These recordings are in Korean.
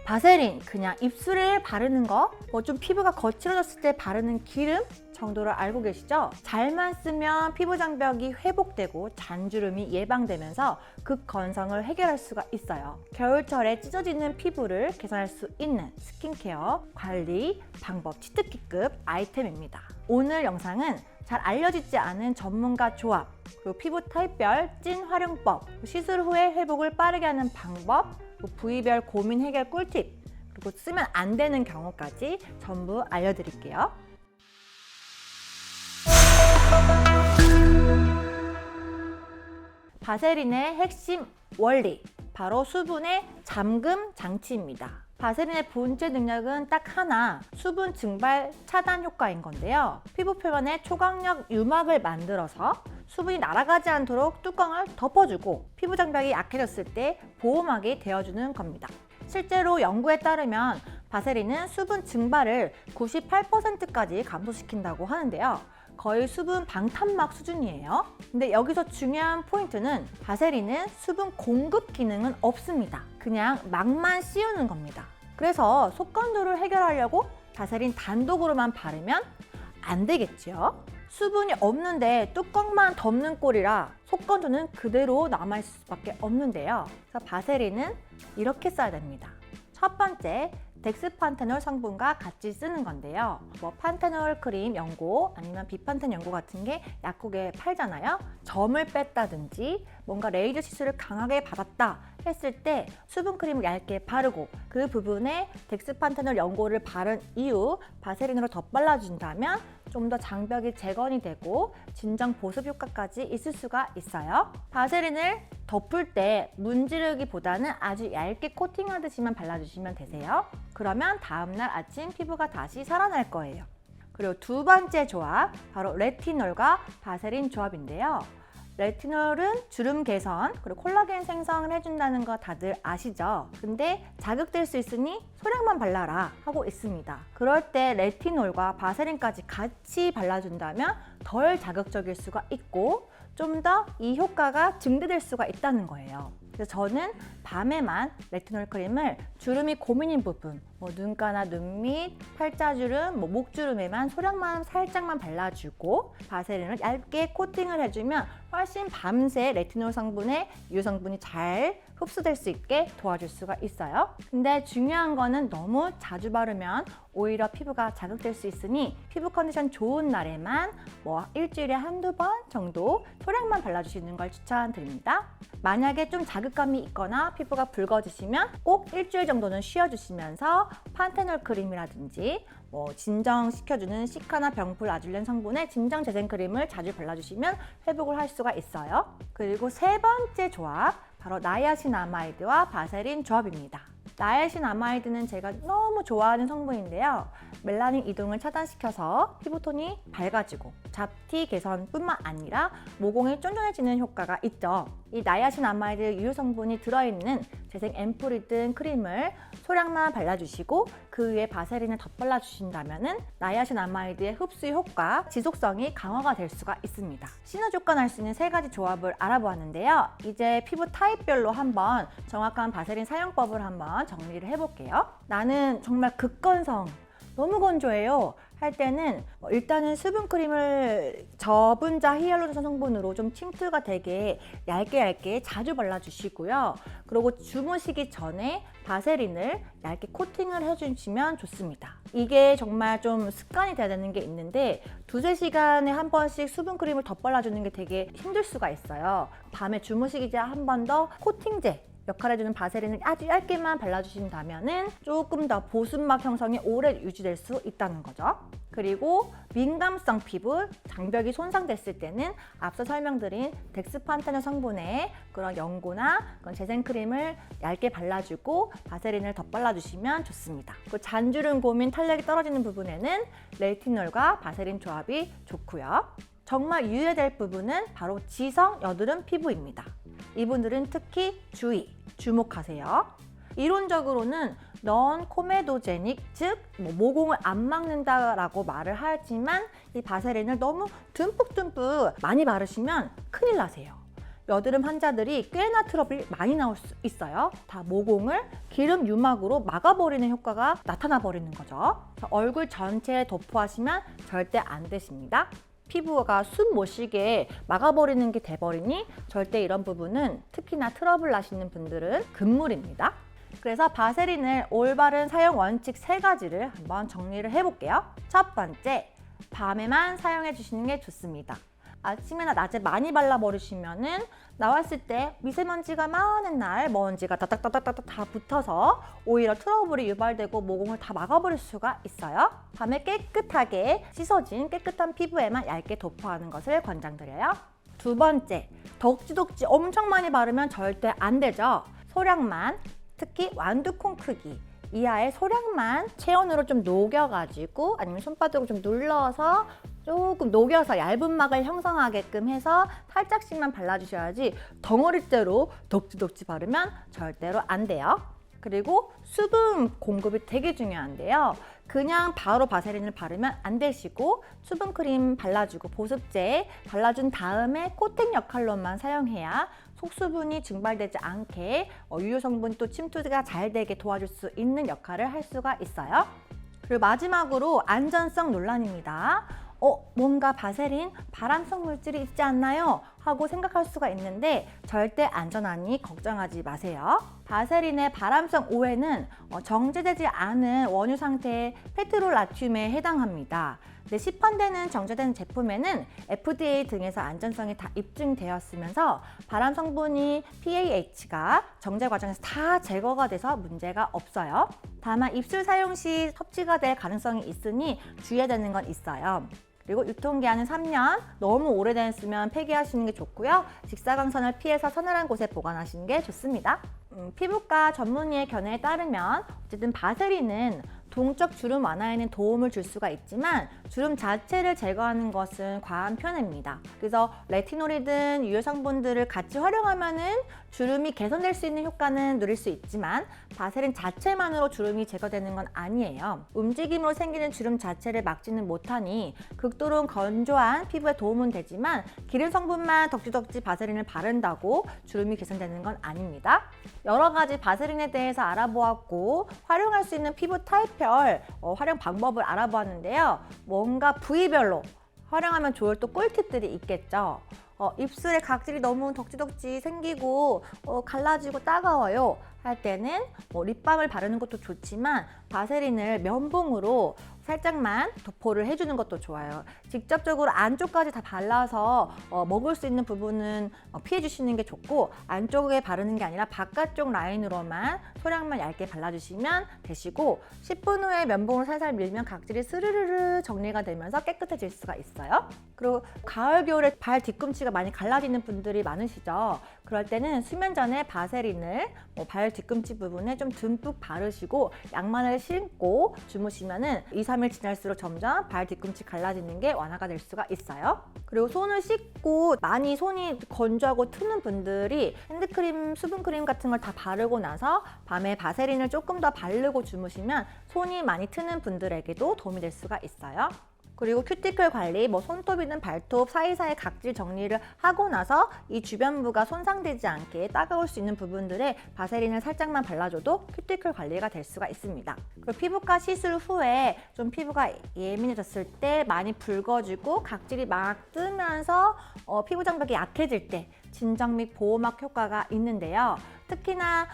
바세린 그냥 입술에 바르는 거, 뭐 좀 피부가 거칠어졌을 때 바르는 기름 정도를 알고 계시죠? 잘만 쓰면 피부 장벽이 회복되고 잔주름이 예방되면서 극건성을 해결할 수가 있어요. 겨울철에 찢어지는 피부를 개선할 수 있는 스킨케어 관리 방법 치트키급 아이템입니다. 오늘 영상은 잘 알려지지 않은 전문가 조합, 그리고 피부 타입별 찐 활용법, 시술 후에 회복을 빠르게 하는 방법, 부위별 고민 해결 꿀팁, 그리고 쓰면 안 되는 경우까지 전부 알려드릴게요. 바세린의 핵심 원리, 바로 수분의 잠금 장치입니다. 바세린의 본체 능력은 딱 하나, 수분 증발 차단 효과인 건데요. 피부 표면에 초강력 유막을 만들어서 수분이 날아가지 않도록 뚜껑을 덮어주고 피부 장벽이 약해졌을 때 보호막이 되어주는 겁니다. 실제로 연구에 따르면 바세린은 수분 증발을 98%까지 감소시킨다고 하는데요. 거의 수분 방탄막 수준이에요. 근데 여기서 중요한 포인트는 바세린은 수분 공급 기능은 없습니다. 그냥 막만 씌우는 겁니다. 그래서 속건조를 해결하려고 바세린 단독으로만 바르면 안 되겠죠. 수분이 없는데 뚜껑만 덮는 꼴이라 속건조는 그대로 남아있을 수밖에 없는데요. 그래서 바세린은 이렇게 써야 됩니다. 첫 번째, 덱스판테놀 성분과 같이 쓰는 건데요. 뭐 판테놀 크림 연고 아니면 비판텐 연고 같은 게 약국에 팔잖아요. 점을 뺐다든지 뭔가 레이저 시술을 강하게 받았다 했을 때 수분 크림을 얇게 바르고 그 부분에 덱스판테놀 연고를 바른 이후 바세린으로 덧발라준다면 좀 더 장벽이 재건이 되고 진정 보습 효과까지 있을 수가 있어요. 바세린을 덮을 때 문지르기보다는 아주 얇게 코팅하듯이만 발라주시면 되세요. 그러면 다음날 아침 피부가 다시 살아날 거예요. 그리고 두 번째 조합, 바로 레티놀과 바세린 조합인데요. 레티놀은 주름 개선, 그리고 콜라겐 생성을 해준다는 거 다들 아시죠? 근데 자극될 수 있으니 소량만 발라라 하고 있습니다. 그럴 때 레티놀과 바세린까지 같이 발라준다면 덜 자극적일 수가 있고 좀 더 이 효과가 증대될 수가 있다는 거예요. 그래서 저는 밤에만 레티놀 크림을 주름이 고민인 부분, 뭐 눈가나 눈밑, 팔자주름, 목주름에만 소량만 살짝만 발라주고 바세린을 얇게 코팅을 해주면 훨씬 밤새 레티놀 성분의 유성분이 잘 흡수될 수 있게 도와줄 수가 있어요. 근데 중요한 거는 너무 자주 바르면 오히려 피부가 자극될 수 있으니 피부 컨디션 좋은 날에만 뭐 일주일에 한두 번 정도 소량만 발라주시는 걸 추천드립니다. 만약에 좀 자극감이 있거나 피부가 붉어지시면 꼭 일주일 정도는 쉬어주시면서 판테놀 크림이라든지 뭐 진정시켜주는 시카나 병풀 아줄렌 성분의 진정 재생 크림을 자주 발라주시면 회복을 할 수가 있어요. 그리고 세 번째 조합, 바로 나이아신아마이드와 바세린 조합입니다. 나이아신아마이드는 제가 너무 좋아하는 성분인데요. 멜라닌 이동을 차단시켜서 피부톤이 밝아지고 잡티 개선뿐만 아니라 모공이 쫀쫀해지는 효과가 있죠. 이 나이아신아마이드 유효 성분이 들어있는 재생 앰플이 든 크림을 소량만 발라주시고 그 위에 바세린을 덧발라 주신다면 나이아신아마이드의 흡수 효과, 지속성이 강화가 될 수가 있습니다. 시너조건할 수 있는 세 가지 조합을 알아보았는데요. 이제 피부 타입별로 한번 정확한 바세린 사용법을 한번 정리를 해볼게요. 나는 정말 극건성, 너무 건조해요 할 때는 일단은 수분크림을 저분자 히알루론산 성분으로 좀 침투가 되게 얇게 자주 발라주시고요. 그리고 주무시기 전에 바세린을 얇게 코팅을 해주시면 좋습니다. 이게 정말 좀 습관이 돼야 되는 게 있는데 두세 시간에 한 번씩 수분크림을 덧발라주는 게 되게 힘들 수가 있어요. 밤에 주무시기 전에 한 번 더 코팅제 역할해주는 바세린을 아주 얇게만 발라주신다면 조금 더 보습막 형성이 오래 유지될 수 있다는 거죠. 그리고 민감성 피부, 장벽이 손상됐을 때는 앞서 설명드린 덱스판테놀 성분의 그런 연고나 그런 재생크림을 얇게 발라주고 바세린을 덧발라주시면 좋습니다. 그 잔주름 고민, 탄력이 떨어지는 부분에는 레티놀과 바세린 조합이 좋고요. 정말 유의될 부분은 바로 지성 여드름 피부입니다. 이분들은 특히 주목하세요. 이론적으로는 넌 코메도제닉, 즉 모공을 안 막는다라고 말을 하지만 이 바세린을 너무 듬뿍듬뿍 많이 바르시면 큰일 나세요. 여드름 환자들이 꽤나 트러블이 많이 나올 수 있어요. 다 모공을 기름 유막으로 막아버리는 효과가 나타나 버리는 거죠. 얼굴 전체에 도포하시면 절대 안 되십니다. 피부가 숨 못 쉬게 막아버리는 게 돼버리니 절대 이런 부분은 특히나 트러블 나시는 분들은 금물입니다. 그래서 바세린을 올바른 사용 원칙 3가지를 한번 정리를 해볼게요. 첫 번째, 밤에만 사용해 주시는 게 좋습니다. 아침이나 낮에 많이 발라버리시면은 나왔을 때 미세먼지가 많은 날 먼지가 다닥다닥다닥 다 붙어서 오히려 트러블이 유발되고 모공을 다 막아버릴 수가 있어요. 밤에 깨끗하게 씻어진 깨끗한 피부에만 얇게 도포하는 것을 권장드려요. 두 번째, 덕지덕지 엄청 많이 바르면 절대 안 되죠. 소량만, 특히 완두콩 크기 이하의 소량만 체온으로 좀 녹여가지고 아니면 손바닥으로 좀 눌러서 조금 녹여서 얇은 막을 형성하게끔 해서 살짝씩만 발라주셔야지 덩어리째로 덕지덕지 바르면 절대로 안 돼요. 그리고 수분 공급이 되게 중요한데요. 그냥 바로 바세린을 바르면 안 되시고 수분크림 발라주고 보습제 발라준 다음에 코팅 역할로만 사용해야 속수분이 증발되지 않게 유효 성분이 또 침투가 잘 되게 도와줄 수 있는 역할을 할 수가 있어요. 그리고 마지막으로 안전성 논란입니다. 뭔가 바세린 발암성 물질이 있지 않나요? 하고 생각할 수가 있는데 절대 안전하니 걱정하지 마세요. 바세린의 발암성 오해는 정제되지 않은 원유 상태의 페트롤라튬에 해당합니다. 근데 시판되는 정제된 제품에는 FDA 등에서 안전성이 다 입증되었으면서 발암 성분이 PAH가 정제 과정에서 다 제거가 돼서 문제가 없어요. 다만 입술 사용 시 섭취가 될 가능성이 있으니 주의해야 되는 건 있어요. 그리고 유통기한은 3년, 너무 오래됐으면 폐기하시는 게 좋고요. 직사광선을 피해서 서늘한 곳에 보관하시는 게 좋습니다. 피부과 전문의의 견해에 따르면 어쨌든 바세린은 동적 주름 완화에는 도움을 줄 수가 있지만 주름 자체를 제거하는 것은 과한 편입니다. 그래서 레티놀이든 유효 성분들을 같이 활용하면은 주름이 개선될 수 있는 효과는 누릴 수 있지만 바세린 자체만으로 주름이 제거되는 건 아니에요. 움직임으로 생기는 주름 자체를 막지는 못하니 극도로 건조한 피부에 도움은 되지만 기름 성분만 덕지덕지 바세린을 바른다고 주름이 개선되는 건 아닙니다. 여러 가지 바세린에 대해서 알아보았고 활용할 수 있는 피부 타입별 활용 방법을 알아보았는데요. 뭔가 부위별로 활용하면 좋을 또 꿀팁들이 있겠죠. 입술에 각질이 너무 덕지덕지 생기고 갈라지고 따가워요 할 때는 립밤을 바르는 것도 좋지만 바세린을 면봉으로 살짝만 도포를 해주는 것도 좋아요. 직접적으로 안쪽까지 다 발라서 먹을 수 있는 부분은 피해 주시는 게 좋고 안쪽에 바르는 게 아니라 바깥쪽 라인으로만 소량만 얇게 발라주시면 되시고 10분 후에 면봉을 살살 밀면 각질이 스르르르 정리가 되면서 깨끗해질 수가 있어요. 그리고 가을, 겨울에 발 뒤꿈치가 많이 갈라지는 분들이 많으시죠. 그럴 때는 수면 전에 바세린을 발 뒤꿈치 부분에 좀 듬뿍 바르시고 양말을 신고 주무시면은 2-3일 지날수록 점점 발 뒤꿈치 갈라지는 게 완화가 될 수가 있어요. 그리고 손을 씻고 많이 손이 건조하고 트는 분들이 핸드크림, 수분크림 같은 걸 다 바르고 나서 밤에 바세린을 조금 더 바르고 주무시면 손이 많이 트는 분들에게도 도움이 될 수가 있어요. 그리고 큐티클 관리, 손톱이든 발톱 사이사이 각질 정리를 하고 나서 이 주변부가 손상되지 않게 따가울 수 있는 부분들에 바세린을 살짝만 발라줘도 큐티클 관리가 될 수가 있습니다. 그리고 피부과 시술 후에 좀 피부가 예민해졌을 때 많이 붉어지고 각질이 막 뜨면서 피부 장벽이 약해질 때 진정 및 보호막 효과가 있는데요. 특히나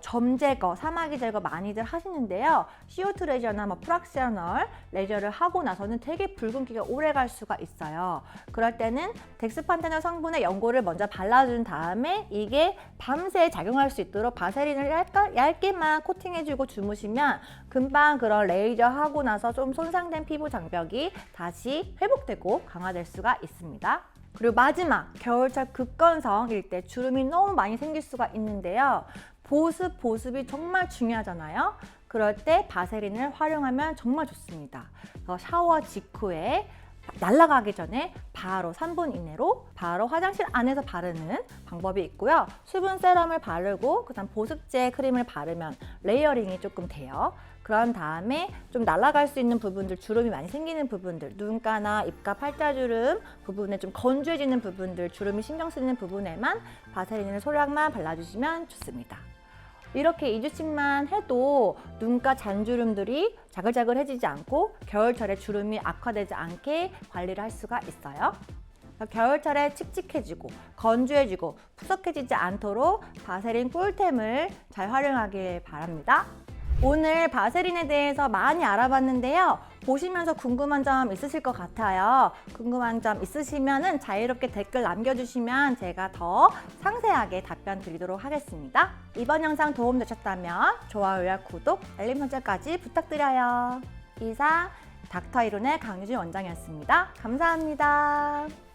점 제거, 사마귀 제거 많이들 하시는데요. CO2 레저나 프락시어널 레저를 하고 나서는 되게 붉은기가 오래 갈 수가 있어요. 그럴 때는 덱스판테놀 성분의 연고를 먼저 발라준 다음에 이게 밤새 작용할 수 있도록 바세린을 얇게만 코팅해주고 주무시면 금방 그런 레이저 하고 나서 좀 손상된 피부 장벽이 다시 회복되고 강화될 수가 있습니다. 그리고 마지막, 겨울철 급건성일 때 주름이 너무 많이 생길 수가 있는데요. 보습이 정말 중요하잖아요. 그럴 때 바세린을 활용하면 정말 좋습니다. 샤워 직후에 날아가기 전에 바로 3분 이내로 바로 화장실 안에서 바르는 방법이 있고요. 수분 세럼을 바르고 그다음 보습제 크림을 바르면 레이어링이 조금 돼요. 그런 다음에 좀 날아갈 수 있는 부분들, 주름이 많이 생기는 부분들, 눈가나 입가 팔자주름 부분에 좀 건조해지는 부분들, 주름이 신경 쓰이는 부분에만 바세린을 소량만 발라주시면 좋습니다. 이렇게 2주씩만 해도 눈가 잔주름들이 자글자글해지지 않고 겨울철에 주름이 악화되지 않게 관리를 할 수가 있어요. 겨울철에 칙칙해지고 건조해지고 푸석해지지 않도록 바세린 꿀템을 잘 활용하길 바랍니다. 오늘 바세린에 대해서 많이 알아봤는데요. 보시면서 궁금한 점 있으실 것 같아요. 궁금한 점 있으시면 자유롭게 댓글 남겨주시면 제가 더 상세하게 답변 드리도록 하겠습니다. 이번 영상 도움되셨다면 좋아요와 구독, 알림 설정까지 부탁드려요. 이상 닥터 이론의 강유진 원장이었습니다. 감사합니다.